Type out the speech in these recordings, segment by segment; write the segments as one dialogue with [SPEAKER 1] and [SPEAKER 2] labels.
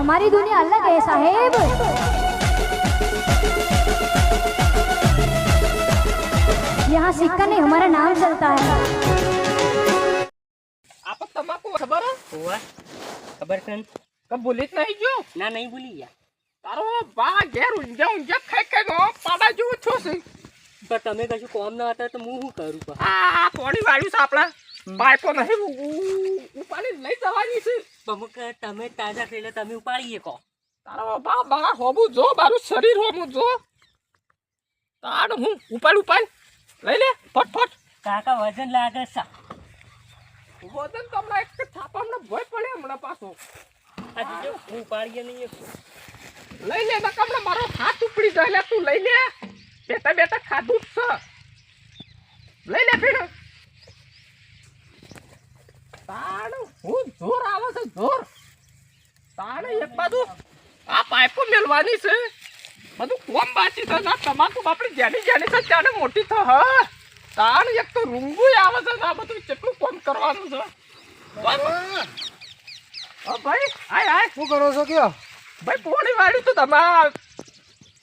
[SPEAKER 1] हमारी दुनिया अलग है साहेब। यहाँ सिक्का नहीं हमारा नाम चलता है।
[SPEAKER 2] आप तम्बाकू खबर
[SPEAKER 3] हुआ खबर कन
[SPEAKER 2] कब बोली नहीं जो
[SPEAKER 3] ना नहीं बोली या
[SPEAKER 2] તારો બા ઘેર ઊંઝા ખાઈ ખાઈ ગયો પાડા જેવું છો છે
[SPEAKER 3] પણ તમે કશું કોમ ના હતા તો હું શું કરું પણ
[SPEAKER 2] આ કોણી વાળ્યું છે આપણા પાઇપો નહીં ઉપાડી લઈ જવાની છે
[SPEAKER 3] અમુક તમે તાજા થયેલા તમે ઉપાડીએ કહો
[SPEAKER 2] તારો બા બા હોબું જો મારું શરીર હોબું જો તાણ હું ઉપાડ લઈ લે ફટફટ
[SPEAKER 3] કાકા વજન લાગે સા
[SPEAKER 2] વજન તમને એક થાપામાં ભય પડે હમણાં પાછો
[SPEAKER 3] આજે જો હું ઉપાડીએ નહીં
[SPEAKER 2] લઈ લે નકમને મારો હાથ ઉપડી જાય તું લઈ લે બેટા બેટા ખાધું જ છે લઈ લે ફીર તાણ હું જોર આવે છે જોર તાણ એક બાજુ આ પાઇપો મેલવાની છે બધું કોમ બાચી છે ના તમાકુ બાપડી જાડી જાડી છે જાણે મોટી થ હ તાણ એક તો રૂંગું આવે છે આ બધું કેટલું કોમ કરવાનું છે ભાઈ આય
[SPEAKER 4] શું કરો છો કયો
[SPEAKER 2] ભાઈ પોણી વાળ્યું તો તમાર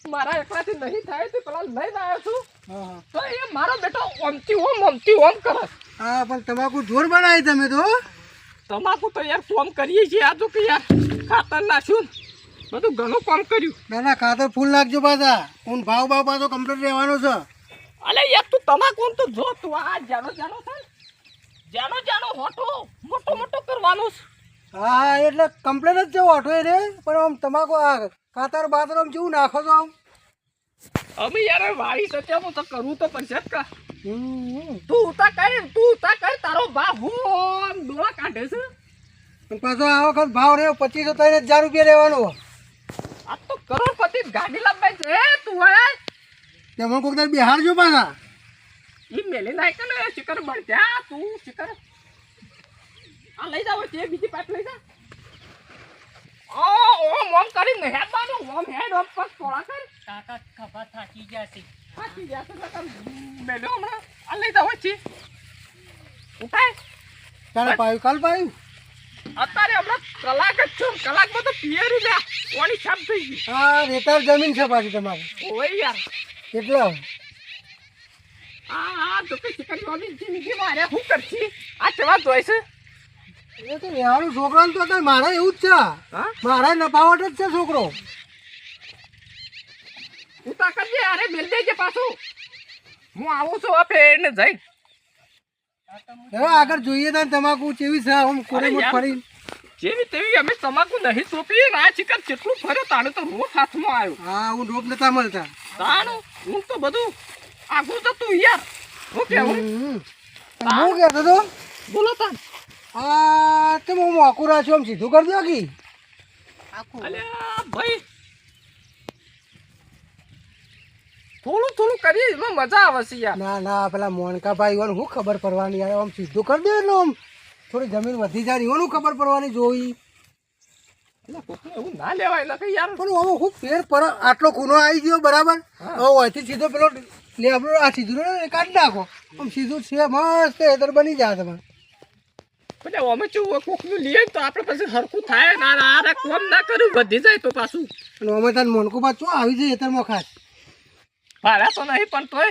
[SPEAKER 2] મારા એકલાથી નહીં થાય તો પેલા લઈને આવ્યો છું તો એ મારો બેટો ઓમતી ઓમ કરે
[SPEAKER 4] હા પણ તમાકુ જોર બનાવી તમે તો
[SPEAKER 2] તમાકુ તો યાર કોમ કરીએ છીએ આ તો કે યાર ખાતર નાખ્યું બધું ઘણું કામ કર્યું
[SPEAKER 4] ના ના ખાતર ફૂલ નાખજો પાછા હું ભાવ પાછો કમ્પ્લીટ રહેવાનો છે
[SPEAKER 2] અલે યાર તું તમાકુ તો જો તું આ જાણો છે જાણો હોટો મોટો કરવાનું છે
[SPEAKER 4] હા એટલે કમ્પ્લેટ જ છે ઓઠો રે પણ આમ તમાકુ આ ખાતર બાતર આમ જેવું નાખો છો આમ
[SPEAKER 2] અમે યાર વાળી તો કેમ તો કરવું તો પડશે જ કા
[SPEAKER 4] હમ.
[SPEAKER 2] તું ઉતા કર તારો બા હું ડોળા કાઢે છે
[SPEAKER 4] પણ પાછો આ વખત ભાવ રહ્યો 25,000 રૂપિયા રહેવાનો
[SPEAKER 2] આ તો કરોડપતિ ગાડી લાવવાય છે તું આય
[SPEAKER 4] તેમાં કોઈક દર બિહારજો પાછા
[SPEAKER 2] ઈ મેલી નાખ ને શિકર બળ જા તું શિકર આ લઈ જાવ તે બીજી પાટ લઈ જા ઓમ કરીને હેડવાનું ઓમ હેડ ઓમ પર થોડા કર
[SPEAKER 3] કાકા ખભા થાકી ગયા છે
[SPEAKER 2] થાકી ગયા તો કાકા મેલ્યો હમણાં આ લઈ જાવ છે ઉઠાય
[SPEAKER 4] કાલે પાયું કાલ પાયું
[SPEAKER 2] અત્યારે હમણાં કલાક જ છું કલાકમાં તો પિયરી લે ઓની છાપ થઈ ગઈ
[SPEAKER 4] હા રેતાર જમીન છે પાછી તમારી
[SPEAKER 2] ઓય યાર
[SPEAKER 4] એટલે
[SPEAKER 2] આ તો કે શિકર ઓની જિંદગી મારે શું કરશી આ કેવા જોઈ છે
[SPEAKER 4] એ તો રહેવાનું છોકરાને તો અત્યારે મારે એવું જ છે
[SPEAKER 2] હા
[SPEAKER 4] મારા નફાવટ જ છે છોકરો
[SPEAKER 2] ઉતા કરજે અરે મેલ દેજે પાછું હું આવું છું આ પેડને જઈ
[SPEAKER 4] હવે આગળ જોઈએ તાર તમાકુ કેવી છે આમ કોરેમોટ
[SPEAKER 2] યાર.
[SPEAKER 4] ફરી
[SPEAKER 2] જેવી તેવી અમે તમાકુ નહીં સોંપીએ ને આ ચિકન કેટલું ફર્યો તાણે તો રોજ હાથમાં આવ્યો
[SPEAKER 4] હા હું ડોપ નતા મળતા
[SPEAKER 2] તાણું હું તો બધું આગું જતું યાર હું કેવું
[SPEAKER 4] હું કહેતો તો
[SPEAKER 2] બોલો તાન
[SPEAKER 4] આ તે હું મોકું રાખ્યું આમ સીધું કરી દો કી
[SPEAKER 2] અલ્યા ભાઈ થોડું કરીએ એમાં મજા આવે છે યાર
[SPEAKER 4] ના ના પેલા મોનકાભાઈ હોય હું ખબર પડવાની યાર આમ સીધું કરી દે એટલે આમ થોડી જમીન વધી જાય એનું ખબર પડવાની જોઈ
[SPEAKER 2] એટલે કોકને એવું ના લેવાય એટલે કે યાર
[SPEAKER 4] પણ આમાં હું ફેર પર આટલો ખૂનો આવી ગયો બરાબર હવે અહીંથી સીધો પેલો લેબડો આ સીધું ને કાઢી નાખો આમ સીધું છે મસ્ત હેતર બની જાય તમારે
[SPEAKER 2] એટલે અમે શું કોકનું લઈએ તો આપણે પછી હરખું થાય ના આરે કોમ ના કર્યું વધી જાય તો પાછું
[SPEAKER 4] અને અમે તાર મોનકો બાદ શું આવી જાય હેતરમાં ખાસ
[SPEAKER 2] ભાડા તો નહીં પણ તોય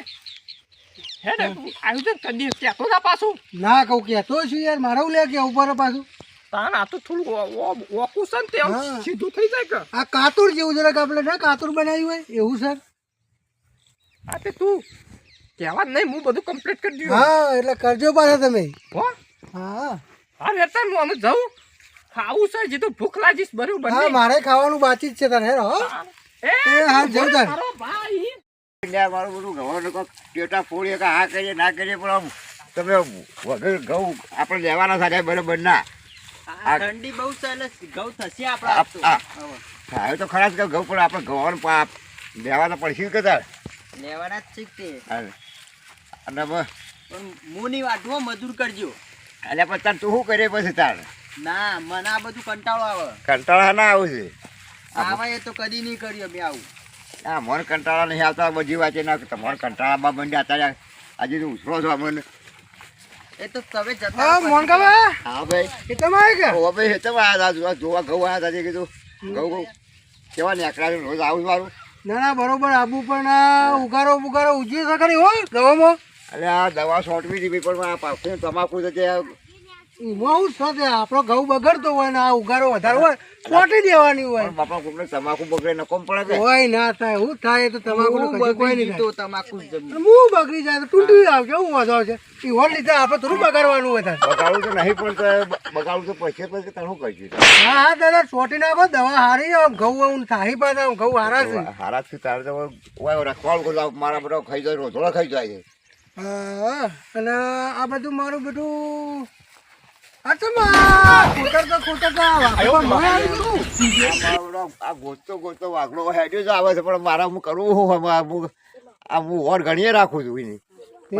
[SPEAKER 2] હે ને આયોજન કરી દઈએ કહેતો ના પાછું
[SPEAKER 4] ના કહું કહેતો છું યાર મારે લે કે ઉપર પાછું
[SPEAKER 2] તાણ આ તો થોડું ઓકું છે ને તે આમ
[SPEAKER 4] હા.
[SPEAKER 2] સીધું થઈ જાય કે
[SPEAKER 4] આ કાતુર જેવું જરાક આપણે ના કાતુર બનાવ્યું હોય એવું સર
[SPEAKER 2] આ તે તું કહેવા જ નહીં હું બધું કમ્પ્લીટ કરી દઉં
[SPEAKER 4] હા એટલે કરજો પાછા તમે
[SPEAKER 2] હો
[SPEAKER 4] હા
[SPEAKER 2] હા વેતા હું અમે જાઉં ખાવું છે જે તો ભૂખ લાગીશ બરોબર
[SPEAKER 4] હા મારે ખાવાનું બાકી જ છે તારે હેરો
[SPEAKER 2] એ
[SPEAKER 4] હા, જાઉં તાર.
[SPEAKER 2] મારો ભાઈ
[SPEAKER 5] મારું બધું ઘઉં ટેટા ફોડીએ કે હા કરીએ ના કરીએ પણ આમ તમે વગર ઘઉં આપણે લેવાના થાય બરોબર ના
[SPEAKER 3] ઠંડી બહુ ચાલે ઘઉં થશે આપણા
[SPEAKER 5] થાય તો ખરા જ કે ઘઉં પણ આપણે ઘઉં પાપ લેવાના પડશે કે તાર
[SPEAKER 3] લેવાના જ છે તે
[SPEAKER 5] અને
[SPEAKER 3] પણ હું નહીં વાટવો મજૂર કરજો
[SPEAKER 5] એટલે પછી તાર તું શું કરીએ પછી તાર
[SPEAKER 3] ના મને આ બધું કંટાળો આવે
[SPEAKER 5] કંટાળા ના આવું છે
[SPEAKER 3] આવા એ તો કદી નહીં કર્યો મેં આવું
[SPEAKER 5] હા મને કંટાળા નહીં આવતા બધી વાંચે ના તમારે કંટાળામાં બંધ અત્યારે આજે તું ઉછરો છો અમને
[SPEAKER 3] એ તો તમે જતા
[SPEAKER 4] હા મોનકાભાઈ
[SPEAKER 5] હા ભાઈ
[SPEAKER 4] કેટલામાં આવી ગયા
[SPEAKER 5] ઓ ભાઈ હેતમ આવ્યા હતા જોવા ઘઉં આવ્યા હતા કીધું ઘઉં કેવા નીકળ્યા છે રોજ આવું મારું
[SPEAKER 4] ના ના બરોબર આબુ પણ આ ઉગારો બુગારો ઉજવી શકે નહીં હોય દવામાં
[SPEAKER 5] એટલે આ દવા છોટવી હતી પણ આ પાછું તમાકુ છે તે
[SPEAKER 4] એમાં હું શું છે આપણો ઘઉં બગડતો હોય ને આ ઉગારો વધારે હોય છોટી દેવાની હોય
[SPEAKER 5] પણ બાપા કોઈને તમાકુ બગડે ન કોમ પડે કે
[SPEAKER 4] કોઈ ના થાય હું થાય તો તમાકુ કોઈ નહીં
[SPEAKER 3] તો તમાકુ જ જમી.
[SPEAKER 4] હું બગડી જાય તો તૂટી આવશે હું વાંધો આવશે એ હોલ લીધે આપણે થોડું બગાડવાનું હોય તારે.
[SPEAKER 5] બગાડવું તો નહીં પણ તો બગાડવું તો પછી તને શું કહી
[SPEAKER 4] હા હા દાદા છોટી નાખો દવા હારી આમ ઘઉં આમ થાહી પાછા આમ ઘઉં હારા છે
[SPEAKER 5] હારા થી તારે તો રખવાળ કરો મારા બધા ખાઈ જાય રોટોળા ખાઈ જાય છે
[SPEAKER 4] હા અને આ બધું મારું બધું આ તો
[SPEAKER 5] આ ગોતતો વાઘડો હેડ્યો જ આવે છે પણ મારા હું કરવું હું ઓર ગણીએ રાખું છું એની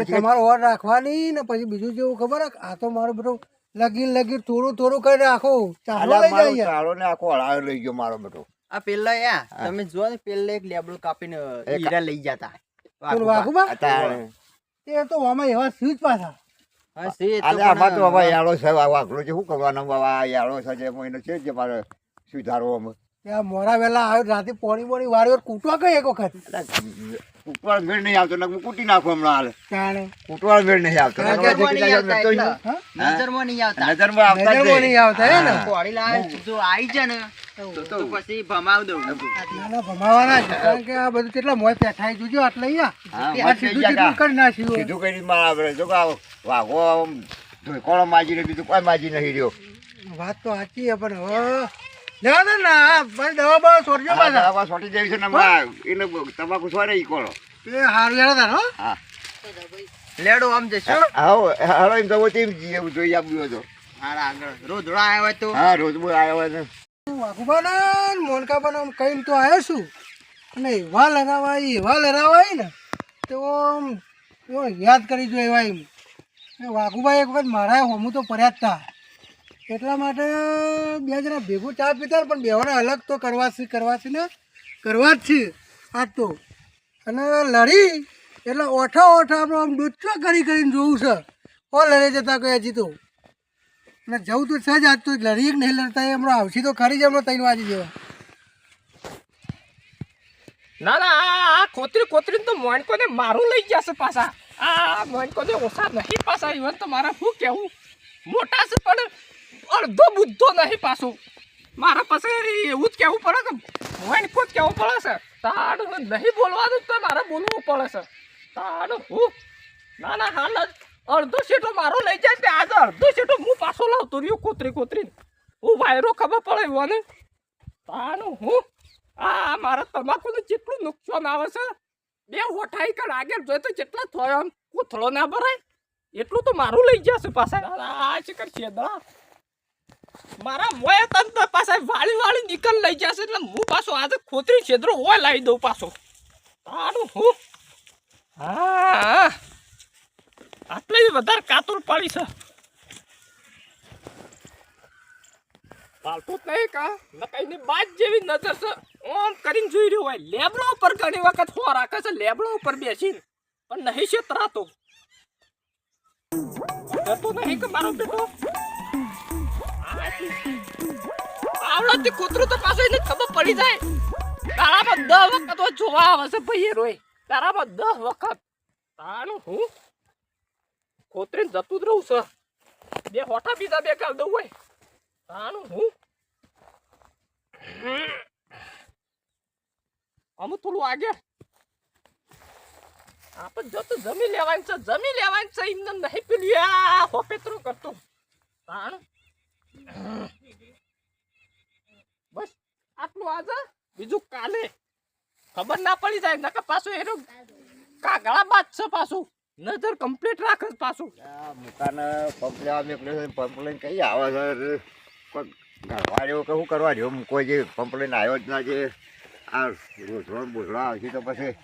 [SPEAKER 4] તમારો ઓર રાખવાની ને પછી બીજું જેવું ખબર આ તો મારું બધું લગીર થોડું કરી રાખો ચાલો લઈ જાય
[SPEAKER 5] ચાલો ને આખો હળાયો લઈ ગયો મારો બેટો
[SPEAKER 3] આ પેલા યા તમે જો ને પેલા એક લેબડો કાપીને હીરા લઈ જતા
[SPEAKER 4] વાઘુબા
[SPEAKER 5] અત્યારે
[SPEAKER 4] એ તો આમાં એવા સ્વીચ પાછા
[SPEAKER 3] હા છે તો
[SPEAKER 5] આજે આમાં તો હવે યાળો છે વાઘડો છે શું કરવાનો બાબા યાળો છે એનો છે જ મારે સુધારવો અમે
[SPEAKER 4] ત્યાં મોડા વેલા આવ્યો રાતે પોણી વાળ્યો કૂટવા કઈ એક વખત
[SPEAKER 5] કૂટવાળ મેળ નહીં આવતો હું કૂટી નાખું હમણાં હાલ
[SPEAKER 4] જાણે
[SPEAKER 5] કૂટવાળ મેળ નહીં આવતો
[SPEAKER 3] નજરમાં નહીં આવતા
[SPEAKER 5] નજરમાં આવતા જ
[SPEAKER 4] નજરમાં નહીં આવતા હે ને
[SPEAKER 3] કોળી લાવે જો આવી જાય ને તો પછી ભમાવ દઉં
[SPEAKER 4] નાના ભમાવાના છે કારણ કે આ બધું કેટલા મોય પેઠાઈ જોજો આટલે અહીંયા આ સીધું સીધું કરી નાખ્યું
[SPEAKER 5] સીધું કરી મારા જો કે વાઘો ધોઈકોળો માજી ને બીજું કોઈ માજી નહીં રહ્યો
[SPEAKER 4] વાત તો સાચી છે પણ હવે લેવા દે ના પણ દવા બવા છોડજો પાછા
[SPEAKER 5] દવા છોટી જેવી છે ને હમણાં એને તમાકુ છોડે ઈ કોળો
[SPEAKER 4] એ હારું યાર તાર હો
[SPEAKER 5] હા
[SPEAKER 3] લેડો આમ જશો
[SPEAKER 5] હાલો એમ તો તેમ એવું જોઈ આપ્યું હતો
[SPEAKER 3] હારા આગળ રોજડા આવ્યા હોય તો
[SPEAKER 5] હા રોજ બોલ આવ્યો હોય
[SPEAKER 4] વાઘુબાના મોનકાબાના આમ કહીને તો આવ્યો છું અને એવા લડાવાય ને તો આમ યાદ કરી જો એવા એમ વાઘુભાઈ એક વખત મારા હોમું તો પડ્યા જ હતા એટલા માટે બે જણા ભેગું ચા પીતા પણ બેવાને અલગ તો કરવા જ છે આજ તો અને લડી એટલે ઓઠા આપણે આમ ડૂચો કરીને જોવું છે ઓ લડી જતા કોઈ હજી તો અને જવું તો છે જ આજ તો લડી નહીં લડતા એ હમણાં આવશે તો ખરી જ હમણાં 3 વાગે જેવા
[SPEAKER 2] ના ના આ ખોતરી તો મોણકોને મારું લઈ ગયા છે પાછા આ મોણકોને ઓછા નહીં પાછા ઇવન તો મારા શું કેવું મોટા છે પણ અડધો બુદ્ધો નહીં પાછું મારા પાસે એવું જ કહેવું પડે કે મોણકો જ કહેવું પડે છે તારું નહીં બોલવાનું તો મારે બોલવું પડે છે તારું હું ના હાલ જ અડધો સીટો મારો લઈ જાય તે આજે અડધો સીટો હું પાછો લાવતો રહ્યો કોતરી હું વાયરો ખબર પડે એવાને તારું હું આ મારા તમાકુને જેટલું નુકસાન આવે છે બે હોઠાઈ કર આગળ જોઈએ તો જેટલા થયો આમ કોથળો ના ભરાય એટલું તો મારું લઈ જશે પાછા આ છે કરશે મારા મોય તંત્ર પાછા વાળી નીકળ લઈ જશે એટલે હું પાછો આજે ખોતરી છેદરો હોય લાવી દઉં પાછો તારું હું હા આટલી વધારે કાતુર પાડી છે પાલતું જ નહીં કા નકાઈની બાજ જેવી નજર છે ઓમ કરીને જોઈ રહ્યો હોય લેબડો ઉપર ઘણી વખત હો રાખે છે લેબડો ઉપર બેસીને પણ નહીં છેતરાતો તો નહીં કે મારો બેટો આવડતી કૂતરું તો પાછું એને ખબર પડી જાય તારામાં 10 વખત જોવા આવે છે ભાઈ રોય તારામાં 10 વખત તારું હું ખોતરીને જતું જ રહું છે બે હોઠા બીજા બે કાલ દઉં હોય તારું હું અમુક થોડું આગે આપણે જતું જમી લેવાનું છે એમને નહીં પેલું આ હોપેતરો કરતો તારું બસ આટલું આજે બીજું કાલે ખબર ના પડી જાય નકર પાછું એનો કાગળા બાદ છે પાછું નજર કમ્પ્લીટ રાખે પાછું
[SPEAKER 5] મુકાને પંપ લેવા મેકલ્યો છે પંપ લઈને કઈ આવે છે કોઈ ઘરવા જેવું કે શું કરવા જેવું કોઈ જે પંપ લઈને આવ્યો જ ના જે આ રોજડો બોજડા આવશે તો પછી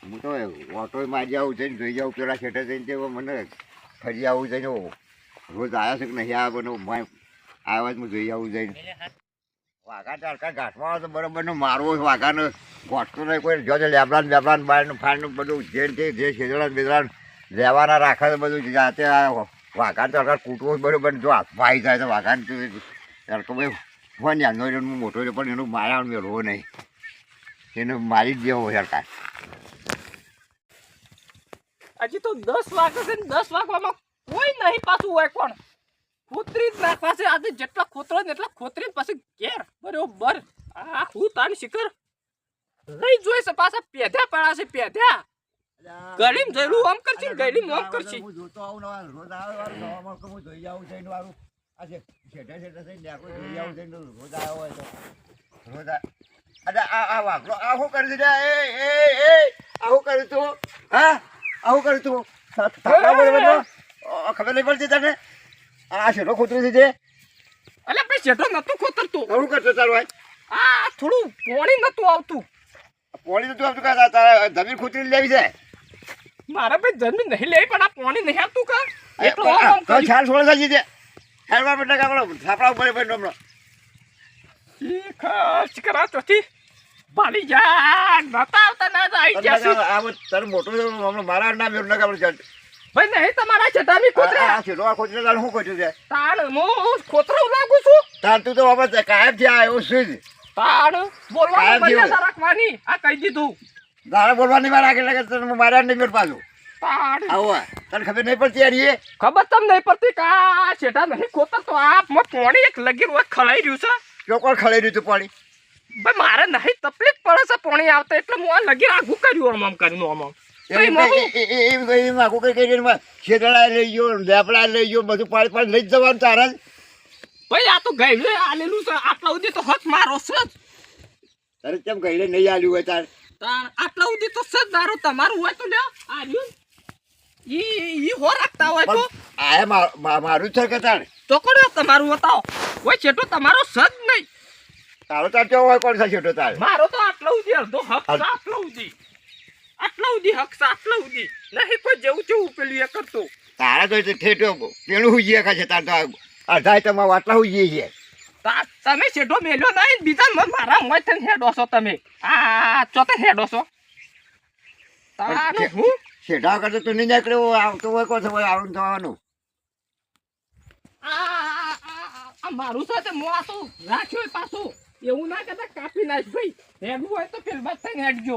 [SPEAKER 5] હું તો ઓટો મારી આવું જઈને જોઈ જાઉં પેલા છેટે જઈને તે મને ફરી આવું જઈને રોજ આવ્યા છે કે નહીં આવ્યા બને આવ્યા જ હું જોઈ આવું જઈને વાઘા ચાડકા ઘાટમાં આવે તો બરાબર નો મારવો વાઘાને ઘોટતો નહીં કોઈ જો લેબડાન બારનું ફાળનું બધું જે છેદડા બેદડા લેવાના રાખે તો બધું જાતે વાઘા ચાડકા કૂટવું બરાબર જો હાથમાં આવી જાય તો વાઘાને ચાડકો ભાઈ ફોન યાદનો રહ્યો હું મોટો રહ્યો પણ એનું મારા મેળવો નહીં એને મારી જ દેવો સરકાર
[SPEAKER 2] હજી તો 10 વાગે છે ને 10 વાગવામાં કોઈ નહીં પાછું હોય કોણ ખોતરી જ નાખવા છે આજે જેટલા ખોતરો ને એટલા ખોતરી પછી ઘેર બરોબર આ હું તાની શિખર લઈ જોઈ છે પાછા પેધ્યા પડા છે પેધ્યા ગળીમ જઈલું આમ કરશી ગળીમ આમ કરશી
[SPEAKER 5] હું જોતો આવું ને રોજ આવે નવામાં હું જોઈ આવું છે એનું વારું આ છે છેટે થઈને આખું જોઈ આવું છે રોજ આવ્યો હોય તો રોજ અરે આ વાઘલો આ શું કરી દીધા એ આ શું કર્યું તું હા આ શું કર્યું તું ખબર નહીં પડતી તને આ શેઠો ખોતરું છે
[SPEAKER 2] અલે ભાઈ શેઠો નતું ખોતરતું
[SPEAKER 5] શું કરતો તારું ભાઈ
[SPEAKER 2] આ થોડું પાણી નતું આવતું
[SPEAKER 5] પોણી તો તું આવતું કા તારા જમીન ખોતરી લેવી છે
[SPEAKER 2] મારા ભાઈ જમીન નહીં લેવી પણ આ પાણી નહીં આવતું કા એટલો આમ
[SPEAKER 5] તો છાલ છોડે છે જે હેરવા બેટા કાપડો થાપડા ઉપર બેઠો હમણાં
[SPEAKER 2] ઈ ખર્ચ કરા તોથી પાણી જા નતા આવતા ના આવી જશે
[SPEAKER 5] આ તારું મોટું હમણાં મારા નામ એવું ના કાપડું ચાલ
[SPEAKER 2] ભાઈ નહીં તમારા છટામી ખોતરા
[SPEAKER 5] આ છેડો આ ખોતરી તારું શું ખોટ્યું છે
[SPEAKER 2] તાણ હું ખોતરો લાગુ છું
[SPEAKER 5] તાર તું તો બાબા કાયમ થી આવ્યો છું જ
[SPEAKER 2] તાણ બોલવાનું
[SPEAKER 5] કાયમ જેવું.
[SPEAKER 2] મર્યાદા રાખવાની આ કહી દીધું
[SPEAKER 5] તારે બોલવાની વાર આગળ લાગે તને મારા નહીં મેળ પાછું
[SPEAKER 2] તાણ
[SPEAKER 5] આવો તને ખબર નહીં પડતી યાર એ
[SPEAKER 2] ખબર તમ નહીં પડતી કા છેટા નહીં ખોતર તો આ પાણી એક લગીર હોય ખલાઈ રહ્યું છે
[SPEAKER 5] જો કોણ ખલાઈ રહ્યું તું પાણી
[SPEAKER 2] ભાઈ મારે નહીં તકલીફ પડે છે પાણી આવતા એટલે હું આ લગીર આગું કર્યું આમ કરીને આમ
[SPEAKER 5] આખું કઈ કઈ છેદડા લઈ ગયો લેપડા લઈ ગયો બધું પાણી પાણી લઈ જ જવાનું તારા જ
[SPEAKER 2] ભાઈ આ તો ગઈ આલેલું છે આટલા સુધી તો હક મારો છે જ
[SPEAKER 5] તારે કેમ ગઈ નહીં આલ્યું હોય તારે
[SPEAKER 2] તાણ આટલા સુધી તો સજ દારો તમારું હોય તો લ્યો આ રહ્યું ઈ હો રાખતા હોય તો
[SPEAKER 5] આ મારું જ છે કે તારે
[SPEAKER 2] ચોકડો તમારું બતાવો કોઈ છેટો તમારો સજ નહીં
[SPEAKER 5] તારો તાર કેવો હોય કોણ છેટો તારે
[SPEAKER 2] મારો તો આટલા સુધી અડધો હક છે આટલા સુધી હક છે આટલા સુધી નહીં કોઈ જેવું જેવું પેલું એ કરતો
[SPEAKER 5] તારા તો ઠેઠો પેલું હું જઈએ છે તાર તો અઢાઈ તમારું આટલા હું જઈએ છે
[SPEAKER 2] તમે છેટો મેલ્યો નહીં બીજા મારા મોય થઈને હેડો છો તમે આ ચોથે હેડો છો તારું હું
[SPEAKER 5] શેઠા કરતો તું નહીં નીકળ્યો આવતો હોય કોણ હોય આવવાનું થવાનું
[SPEAKER 2] આ મારું સાથે મો આ તો રાખ્યો પાછું એવું ના કહેતા કાપી નાખ ભાઈ હેડવું હોય તો પેલ બાદ થઈને હેડજો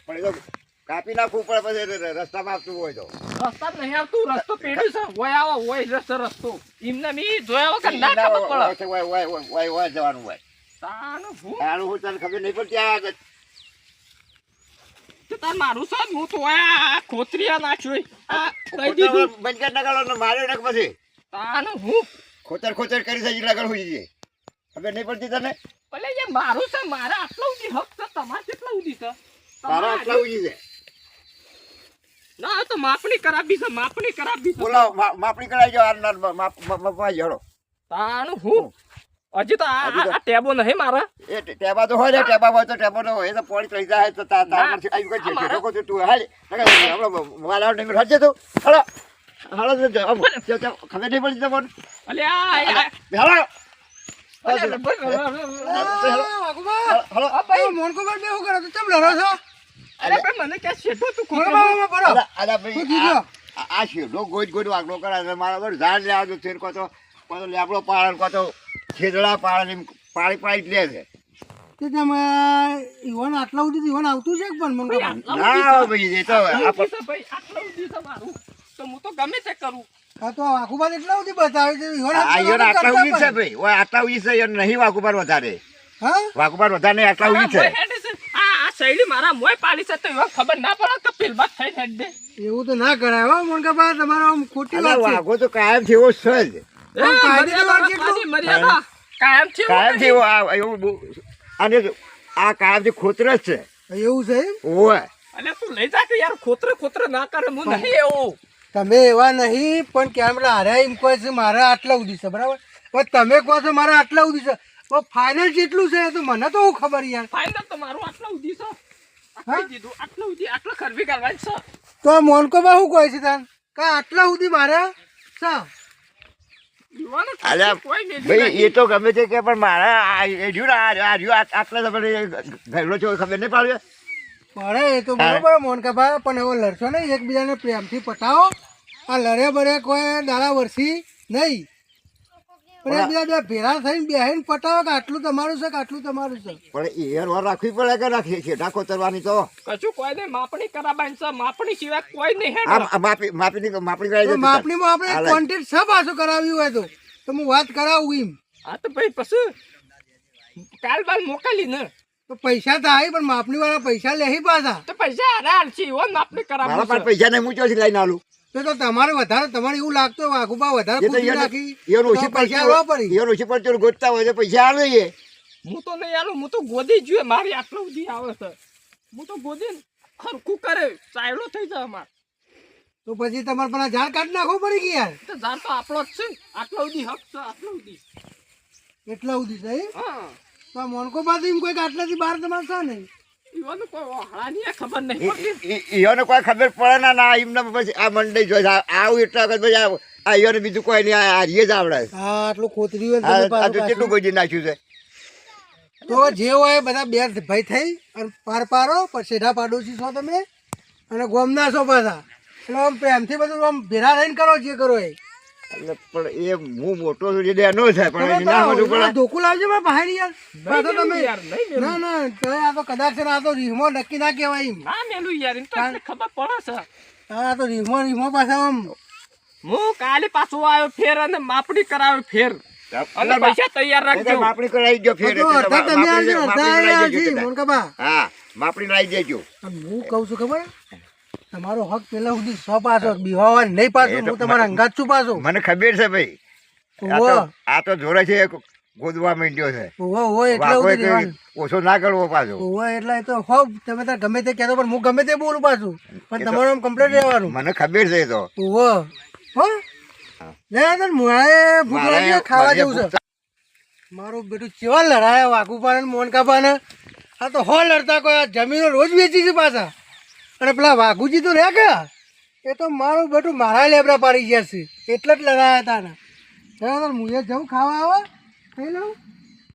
[SPEAKER 5] પણ એ તો કાપી નાખવું પડે પછી રસ્તામાં આવતું હોય તો
[SPEAKER 2] રસ્તા નહીં આવતું રસ્તો પેડ્યું છે હોય આવો હોય રસ્તો એમને મી જોયા વગર ના ખબર પડે
[SPEAKER 5] હોય જવાનું હોય
[SPEAKER 2] તાનું હું
[SPEAKER 5] તારું હું તને ખબર નહીં પડતી આ
[SPEAKER 2] તો તાર મારું છે હું તો આ ખોતરીયા નાખ્યો આ કહી દીધું
[SPEAKER 5] બંધ ના ગાળો માર્યો નાખ પછી
[SPEAKER 2] તાનું હું
[SPEAKER 5] ખોતર ખોતર કરી છે જેટલા ગળ હોય ખબર નહીં પડતી તને
[SPEAKER 2] ભલે એ મારું છે મારા આટલા સુધી હક છે તમારે કેટલા સુધી છે
[SPEAKER 5] તારા આટલા ઉજી છે
[SPEAKER 2] ના તો માપણી કરાવી છે
[SPEAKER 5] બોલાવો માપણી કરાવી જાઓ માપવા જડો
[SPEAKER 2] તાનું હું હજી તો આ ટેબો નહીં મારા
[SPEAKER 5] એ ટેબા તો હોય ને ટેબા હોય તો ટેબો તો હોય તો પોણી ચડી જાય તો તાર પછી આવી કઈ છે લોકો તું હાલ મારા નહીં હજે તું હલો હલો ખબર નહીં પડી તમને
[SPEAKER 2] અલે આ
[SPEAKER 5] હલો
[SPEAKER 4] ભાઈ મોનકો પર બેહું કરો તો ચમ લડો છો
[SPEAKER 2] અરે ભાઈ મને કે શેઠો તું ખોટો
[SPEAKER 4] બરાબર
[SPEAKER 5] આ શેઠો ગોજ ગોજ વાગડો કરે મારા પર ઝાડ લેવા દો ફેર કો તો લેબડો પાડે કો તો છેદડા પાડે પાણી પાડી લે છે
[SPEAKER 4] તે તમે ઈવન આટલા સુધી ઈવન આવતું છે પણ મોનકો
[SPEAKER 5] ના ભાઈ એ તો
[SPEAKER 2] ભાઈ આટલા સુધી છે મારું તો હું તો ગમે તે કરું
[SPEAKER 4] હા તો આખું એટલા સુધી બતાવે છે ઈવન
[SPEAKER 5] આટલા ઉજી છે ભાઈ ઓય આટલા ઉજી છે નહીં વાકુબાર વધારે
[SPEAKER 4] હા
[SPEAKER 5] વાકુબાર વધારે નહીં આટલા ઉજી છે
[SPEAKER 2] આ શૈલી મારા મોય પાડી છે તો એવા ખબર ના પડે કે પેલ બાદ થઈ હેડ દે
[SPEAKER 4] એવું તો ના કરાય હો મોનકા બા તમારો આમ ખોટી વાત છે
[SPEAKER 5] વાઘો તો કાયમ થી એવો છે જ
[SPEAKER 2] મર્યાદા કાયમ છે
[SPEAKER 5] કાયમ થી અને આ કાયમ થી ખોતર જ છે
[SPEAKER 4] એવું છે એમ?
[SPEAKER 5] ઓય
[SPEAKER 2] અલે તું લઈ જા કે યાર ખોતરે ના કરે હું નહીં એવું
[SPEAKER 4] તમે એવા નહીં પણ કેમેરા હાર્યા એમ કહે છે મારા આટલા સુધી છે બરાબર પણ તમે કહો છો મારા આટલા સુધી છે પણ ફાઇનલ જેટલું છે તો મને તો હું ખબર યાર
[SPEAKER 2] ફાઇનલ તો મારું આટલા સુધી છે કહી દીધું આટલા સુધી આટલા ખરબી કરવાની છે
[SPEAKER 4] તો આ મોનકો બા શું કહે છે તાન કા આટલા સુધી મારા છે
[SPEAKER 5] અલ્યા ભાઈ એ તો ગમે છે કે પણ મારા આટલા ઘરનો છો ખબર નહીં પાડે
[SPEAKER 4] અરે એ તો બરોબર મોનકા બા પણ હવે લડશો નહીં એકબીજાને પ્રેમથી પટાવો આ લડે બડે કોઈ દાડા વર્ષી નહીં પણ એ બધા બે ભેરા થઈને બેહીને પટાવો કે આટલું તમારું છે કે આટલું તમારું છે.
[SPEAKER 5] પણ એ વાર રાખવી પડે કે રાખીએ છેડા કોતરવાની તો
[SPEAKER 2] કશું કોઈ નહીં માપણી કરાવવાની છે માપણી સિવાય કોઈ નહીં હેડો
[SPEAKER 5] આ માપણી કરાવી
[SPEAKER 4] તો
[SPEAKER 5] દે
[SPEAKER 4] માપણીમાં આપણે
[SPEAKER 5] હાલે.
[SPEAKER 4] કોન્ટેક્ટ છે પાછું કરાવ્યું હોય તો હું વાત કરાવું એમ.
[SPEAKER 2] હા તો ભાઈ પછી કાલ બાલ મોકલી ને
[SPEAKER 4] તો પૈસા તો આવી પણ માપણી વાળા પૈસા લે પાછા.
[SPEAKER 2] તો પૈસા હાલ છે એવો માપણી
[SPEAKER 5] મારા પાસે
[SPEAKER 2] કરાવવાની
[SPEAKER 5] પૈસા નહીં હું ચોથી લઈને આલું
[SPEAKER 4] તો તમારે વધારે તમારે એવું લાગતું હોય વાઘુબા વધારે
[SPEAKER 5] એ તો
[SPEAKER 4] પૂછી નાખી
[SPEAKER 5] ઓછી
[SPEAKER 4] તો પૈસા આવવા પડી.
[SPEAKER 5] ઈયોને ઓછી પડતી ગોતતા હોય તો પૈસા આલે એ
[SPEAKER 2] હું તો નહીં આલું હું તો ગોદી જોઈએ મારી આટલું સુધી આવે છે હું તો ગોદી ખરખું કરે ચાયલો થઈ જાય અમાર
[SPEAKER 4] તો પછી તમારે પેલા ઝાડ કાઢી નાખવું પડી કે યાર.
[SPEAKER 2] તો જાણ તો આપણો જ છે આટલો સુધી હક છે આટલો સુધી
[SPEAKER 4] એટલા સુધી છે એમ?
[SPEAKER 2] હા
[SPEAKER 4] તો આ મોનકો પાસે એમ કોઈ આટલાથી બહાર તમારે છે નહીં.
[SPEAKER 2] ઈવાનું કોઈ વહાળાની ખબર નહીં પડતી
[SPEAKER 5] ઈયોને કોઈ ખબર પડે ના એમને પછી આ મંડઈ જોઈ આવું એટલા વખત પછી આ ઈયોને બીજું કોઈ નહીં આ રીએ જ આવડે
[SPEAKER 4] હા આટલું કોતરી હોય ને
[SPEAKER 5] આ
[SPEAKER 4] તમે
[SPEAKER 5] આ તો
[SPEAKER 4] પાછું.
[SPEAKER 5] કેટલું ગોજી નાખ્યું છે
[SPEAKER 4] તો જે હોય બધા બે ભાઈ થઈ અને પાર પારો પછી સેઢા પાડોશી છો તમે અને ગોમના છો પાછા એટલે આમ પ્રેમથી બધું આમ ભેરા રહીને કરો જે કરો એ.
[SPEAKER 5] એટલે પણ એ હું મોટો છું એટલે એનો છે પણ
[SPEAKER 4] તમે
[SPEAKER 5] એના બધું
[SPEAKER 4] પેલા
[SPEAKER 5] પડે
[SPEAKER 4] ધોકું લાવજો મારા ભાઈ યાર. પાછો
[SPEAKER 2] મેલું
[SPEAKER 4] તમે
[SPEAKER 2] યાર, નહીં મેલું.
[SPEAKER 4] ના ના તો આ તો કદાચ છે ને આ તો રીહમો નક્કી ના કહેવાય એમ.
[SPEAKER 2] ના મેલું યાર એમ તો એટલે ખબર પડે છે
[SPEAKER 4] આ તો રીહમો પાછા આમ
[SPEAKER 2] હું કાલે પાછો આવ્યો ફેર અને માપણી કરાવ્યો ફેર અને પૈસા તૈયાર રાખજો
[SPEAKER 5] માપણી કરાવી ગયો ફેર
[SPEAKER 4] તો અડધા તમે આવજો અડધા
[SPEAKER 5] માપણી
[SPEAKER 4] આવ્યા
[SPEAKER 5] લાવી
[SPEAKER 4] છીએ
[SPEAKER 5] દેજો
[SPEAKER 4] મોનકાબા.
[SPEAKER 5] હા માપણી લાવી દેજો
[SPEAKER 4] અને હું કહું છું ખબર તમારો હક પેલા સુધી સો પાછો બીવાવા નહીં પાછો
[SPEAKER 5] એ તો
[SPEAKER 4] હું તમારા અંગાત છું પાછો.
[SPEAKER 5] મને ખબર છે ભાઈ આ તો જોરે છે ગોદવા માંડ્યો છે
[SPEAKER 4] હોય એટલે
[SPEAKER 5] વાંકો
[SPEAKER 4] સુધી રહેવાનું.
[SPEAKER 5] ઓછો ના કરવો પાછો
[SPEAKER 4] હોય એટલે એ તો હો તમે તાર ગમે તે કહેતો પણ હું ગમે તે બોલું પાછું પણ તમારું આમ કમ્પ્લીટ રહેવાનું.
[SPEAKER 5] મને ખબર છે એ તો
[SPEAKER 4] હો લે તને મોળાએ ભૂખ
[SPEAKER 5] મારે-
[SPEAKER 4] લાગી છે, ખાવા
[SPEAKER 5] મારે
[SPEAKER 4] જેવું
[SPEAKER 5] ભૂખ
[SPEAKER 4] છે. મારું બેટું ચેવા લડાયા વાઘુપાને મોનકાપાને આ તો હો લડતા કોઈ આ જમીનો રોજ વેચી છે પાછા અને પેલા વાઘુજી તો રહ્યા ગયા એ તો મારું બેટું મારા લેબડા પાડી ગયા છે એટલે જ લડાયા હતા ને હું એ જવું ખાવા આવા ખાઈ લઉં.